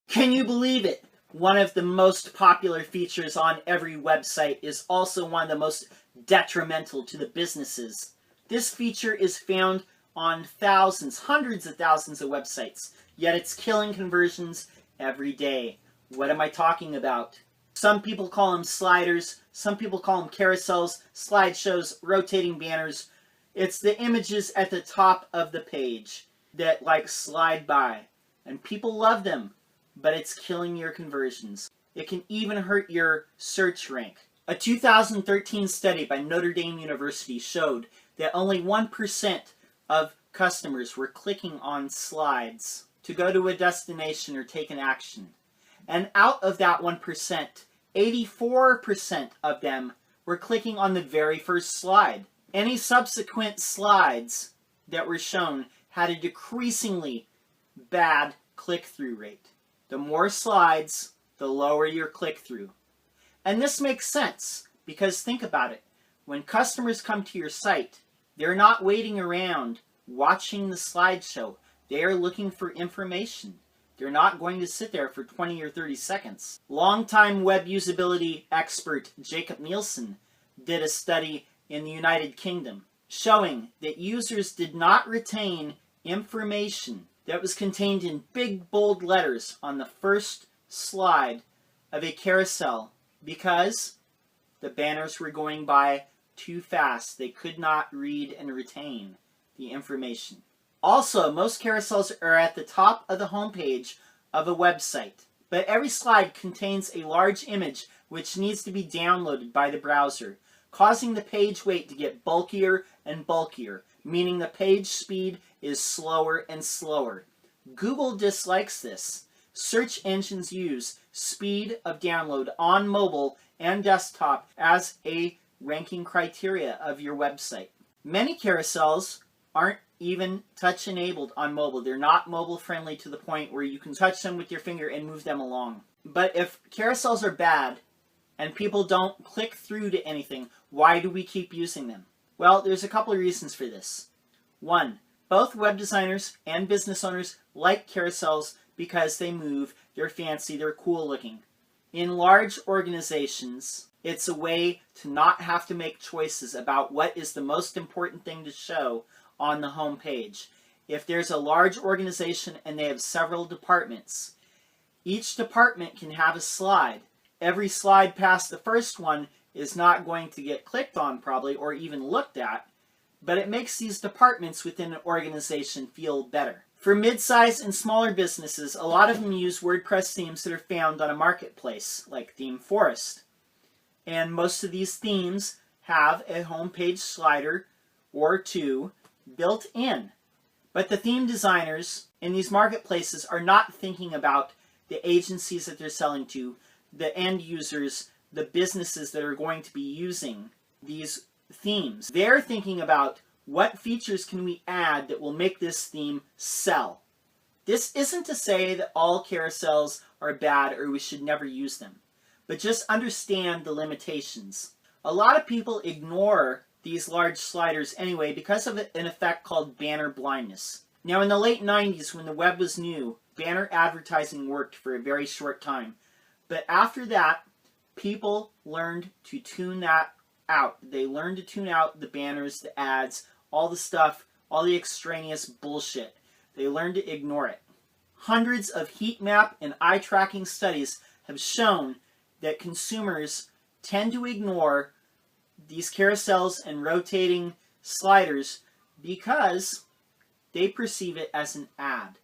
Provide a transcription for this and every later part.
Can you believe it? One of the most popular features on every website is also one of the most detrimental to the businesses. This feature is found on thousands, hundreds of thousands of websites, yet it's killing conversions every day. What am I talking about? Some people call them sliders, some people call them carousels, slideshows, rotating banners. It's the images at the top of the page that slide by, and people love them, but it's killing your conversions. It can even hurt your search rank. A 2013 study by Notre Dame University showed that only 1% of customers were clicking on slides to go to a destination or take an action. And out of that 1%, 84% of them were clicking on the very first slide. Any subsequent slides that were shown had a decreasingly bad click-through rate. The more slides, the lower your click-through. And this makes sense, because think about it. When customers come to your site, they're not waiting around watching the slideshow. They are looking for information. They're not going to sit there for 20 or 30 seconds. Longtime web usability expert Jakob Nielsen did a study in the United Kingdom showing that users did not retain information that was contained in big bold letters on the first slide of a carousel because the banners were going by too fast. They could not read and retain the information. Also, most carousels are at the top of the homepage of a website, but every slide contains a large image which needs to be downloaded by the browser, causing the page weight to get bulkier and bulkier, meaning the page speed is slower and slower. Google dislikes this. Search engines use speed of download on mobile and desktop as a ranking criteria of your website. Many carousels aren't even touch enabled on mobile. They're not mobile friendly to the point where you can touch them with your finger and move them along. But if carousels are bad and people don't click through to anything, why do we keep using them? Well, there's a couple of reasons for this. One, both web designers and business owners like carousels because they move, they're fancy, they're cool looking. In large organizations, it's a way to not have to make choices about what is the most important thing to show on the home page. If there's a large organization and they have several departments, each department can have a slide. Every slide past the first one is not going to get clicked on probably or even looked at, but it makes these departments within an organization feel better. For mid-size and smaller businesses, a lot of them use WordPress themes that are found on a marketplace, like Theme Forest. And most of these themes have a homepage slider or two built in. But the theme designers in these marketplaces are not thinking about the agencies that they're selling to, the end users, the businesses that are going to be using these themes. They're thinking about what features can we add that will make this theme sell. This isn't to say that all carousels are bad or we should never use them, but just understand the limitations. A lot of people ignore these large sliders anyway because of an effect called banner blindness. Now, in the late 90s, when the web was new, banner advertising worked for a very short time. But after that, people learned to tune that out. They learned to tune out the banners, the ads, all the stuff, all the extraneous bullshit. They learned to ignore it. Hundreds of heat map and eye tracking studies have shown that consumers tend to ignore these carousels and rotating sliders because they perceive it as an ad.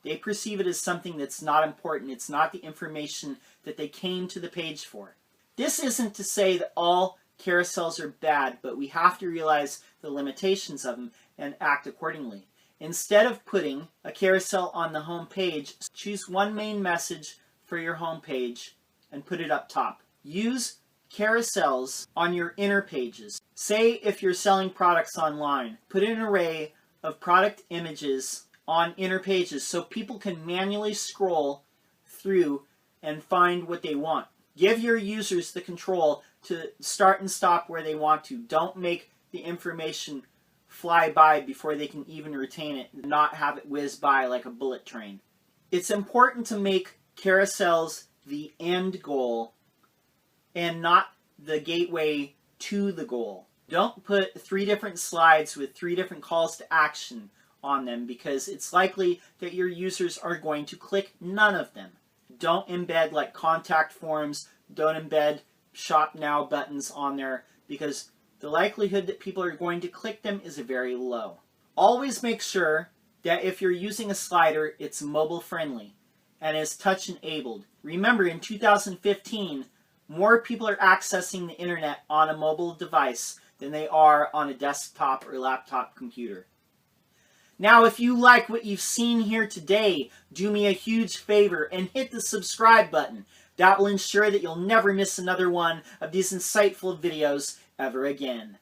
They perceive it as something that's not important. It's not the information that they came to the page for. This isn't to say that all carousels are bad, but we have to realize the limitations of them and act accordingly. Instead of putting a carousel on the home page, choose one main message for your home page and put it up top. Use carousels on your inner pages. Say if you're selling products online, put an array of product images on inner pages so people can manually scroll through and find what they want. Give your users the control to start and stop where they want to. Don't make the information fly by before they can even retain it, and not have it whiz by like a bullet train. It's important to make carousels the end goal and not the gateway to the goal. Don't put 3 different slides with 3 different calls to action on them, because it's likely that your users are going to click none of them. Don't embed like contact forms, don't embed shop now buttons on there, because the likelihood that people are going to click them is very low. Always make sure that if you're using a slider, it's mobile friendly and is touch enabled. Remember, in 2015, more people are accessing the internet on a mobile device than they are on a desktop or laptop computer. Now, if you like what you've seen here today, do me a huge favor and hit the subscribe button. That will ensure that you'll never miss another one of these insightful videos ever again.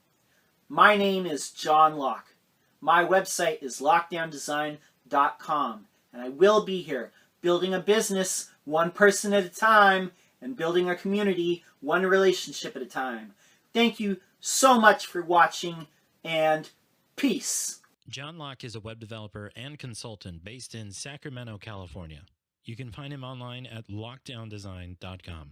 My name is John Locke. My website is lockdowndesign.com, and I will be here building a business one person at a time and building a community one relationship at a time. Thank you so much for watching, and peace. John Locke is a web developer and consultant based in Sacramento, California. You can find him online at lockdowndesign.com.